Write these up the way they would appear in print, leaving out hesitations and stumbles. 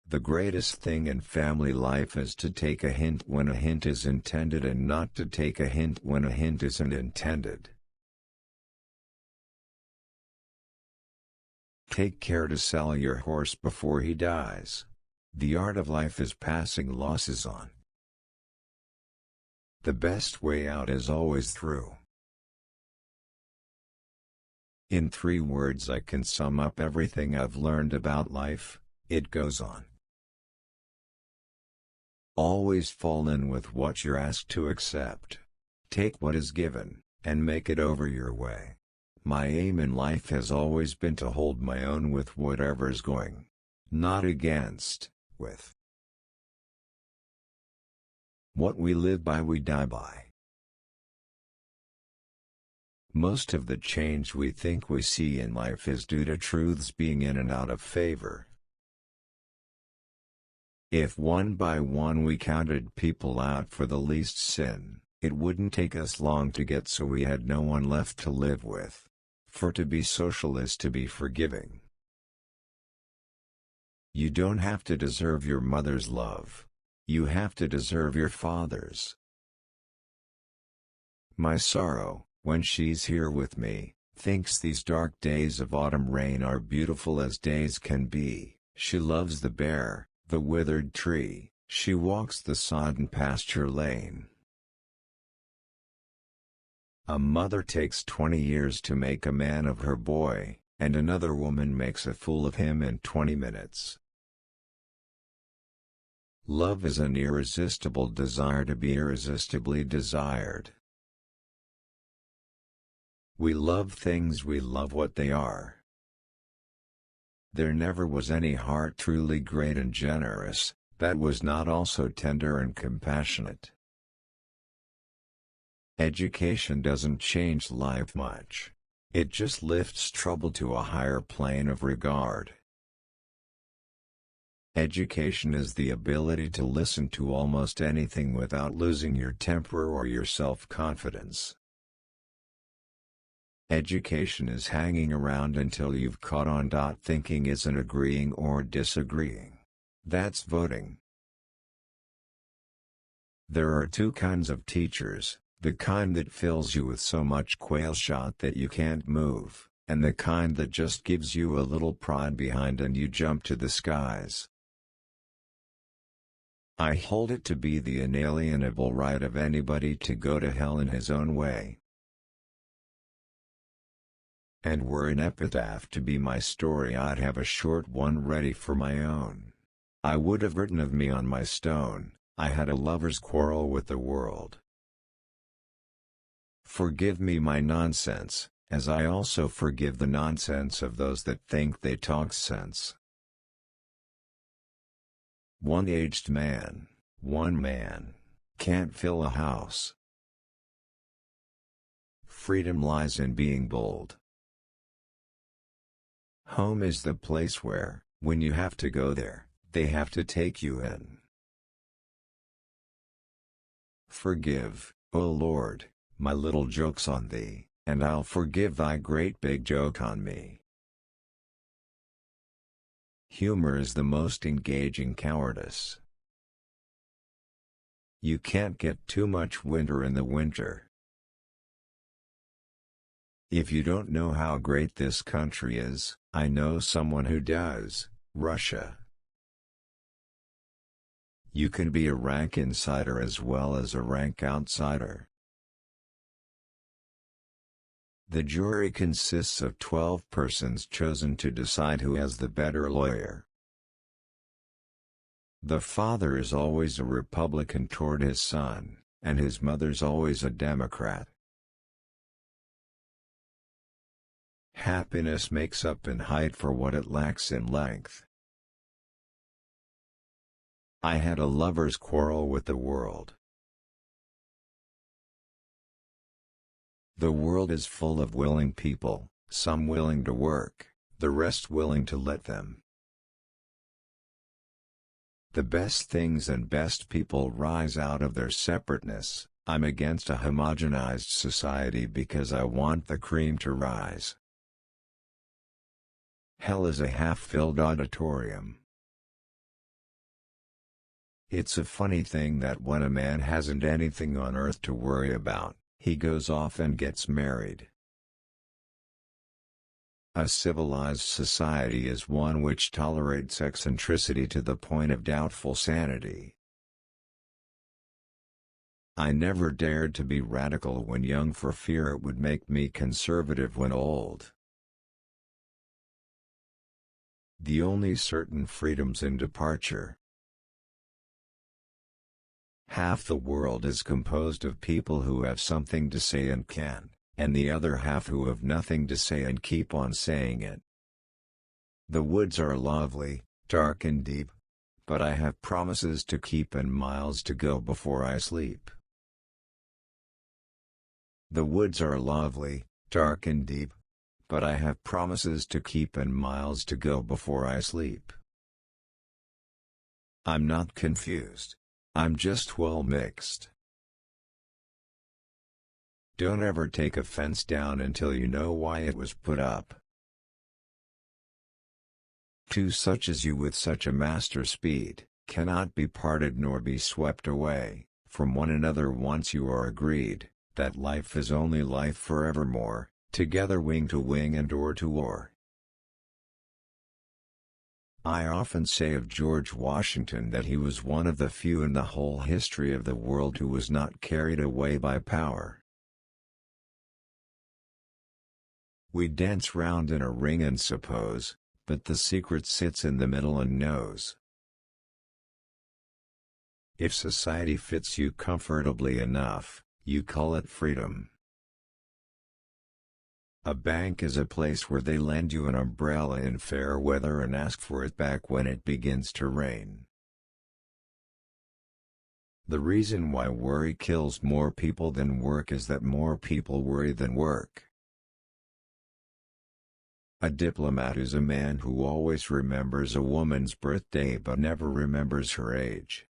The greatest thing in family life is to take a hint when a hint is intended and not to take a hint when a hint isn't intended. Take care to sell your horse before he dies. The art of life is passing losses on. The best way out is always through. In 3 words I can sum up everything I've learned about life: it goes on. Always fall in with what you're asked to accept. Take what is given, and make it over your way. My aim in life has always been to hold my own with whatever's going. Not against, with. What we live by we die by. Most of the change we think we see in life is due to truths being in and out of favor. If one by one we counted people out for the least sin, it wouldn't take us long to get so we had no one left to live with. For to be social is to be forgiving. You don't have to deserve your mother's love. You have to deserve your father's. My sorrow, when she's here with me, thinks these dark days of autumn rain are beautiful as days can be. She loves the bare, the withered tree, she walks the sodden pasture lane. A mother takes 20 years to make a man of her boy, and another woman makes a fool of him in 20 minutes. Love is an irresistible desire to be irresistibly desired. We love things, we love what they are. There never was any heart truly great and generous, that was not also tender and compassionate. Education doesn't change life much. It just lifts trouble to a higher plane of regard. Education is the ability to listen to almost anything without losing your temper or your self-confidence. Education is hanging around until you've caught on. Thinking isn't agreeing or disagreeing. That's voting. There are 2 kinds of teachers, the kind that fills you with so much quail shot that you can't move, and the kind that just gives you a little prod behind and you jump to the skies. I hold it to be the inalienable right of anybody to go to hell in his own way. And were an epitaph to be my story, I'd have a short one ready for my own. I would have written of me on my stone, I had a lover's quarrel with the world. Forgive me my nonsense, as I also forgive the nonsense of those that think they talk sense. One aged man, one man, can't fill a house. Freedom lies in being bold. Home is the place where, when you have to go there, they have to take you in. Forgive, O Lord, my little jokes on thee, and I'll forgive thy great big joke on me. Humor is the most engaging cowardice. You can't get too much winter in the winter. If you don't know how great this country is, I know someone who does: Russia. You can be a rank insider as well as a rank outsider. The jury consists of 12 persons chosen to decide who has the better lawyer. The father is always a Republican toward his son, and his mother's always a Democrat. Happiness makes up in height for what it lacks in length. I had a lover's quarrel with the world. The world is full of willing people, some willing to work, the rest willing to let them. The best things and best people rise out of their separateness. I'm against a homogenized society because I want the cream to rise. Hell is a half-filled auditorium. It's a funny thing that when a man hasn't anything on earth to worry about, he goes off and gets married. A civilized society is one which tolerates eccentricity to the point of doubtful sanity. I never dared to be radical when young for fear it would make me conservative when old. The only certain freedom's in departure. Half the world is composed of people who have something to say and can, and the other half who have nothing to say and keep on saying it. The woods are lovely, dark and deep, but I have promises to keep and miles to go before I sleep. The woods are lovely, dark and deep, but I have promises to keep and miles to go before I sleep. I'm not confused. I'm just well mixed. Don't ever take a fence down until you know why it was put up. Two such as you with such a master speed, cannot be parted nor be swept away, from one another once you are agreed, that life is only life forevermore, together wing to wing and oar to oar. I often say of George Washington that he was one of the few in the whole history of the world who was not carried away by power. We dance round in a ring and suppose, but the secret sits in the middle and knows. If society fits you comfortably enough, you call it freedom. A bank is a place where they lend you an umbrella in fair weather and ask for it back when it begins to rain. The reason why worry kills more people than work is that more people worry than work. A diplomat is a man who always remembers a woman's birthday but never remembers her age.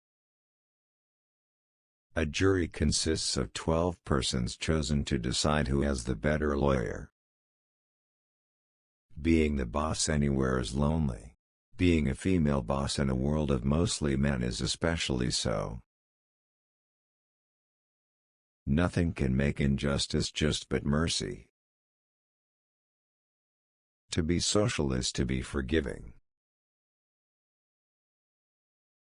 A jury consists of 12 persons chosen to decide who has the better lawyer. Being the boss anywhere is lonely. Being a female boss in a world of mostly men is especially so. Nothing can make injustice just but mercy. To be social is to be forgiving.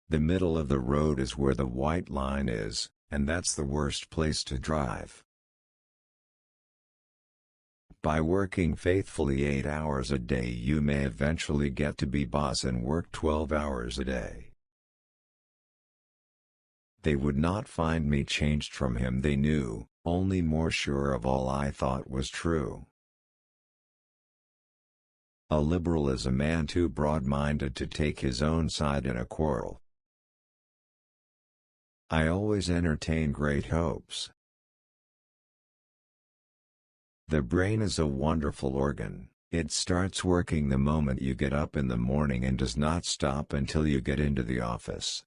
The middle of the road is where the white line is, and that's the worst place to drive. By working faithfully 8 hours a day you may eventually get to be boss and work 12 hours a day. They would not find me changed from him they knew, only more sure of all I thought was true. A liberal is a man too broad-minded to take his own side in a quarrel. I always entertain great hopes. The brain is a wonderful organ. It starts working the moment you get up in the morning and does not stop until you get into the office.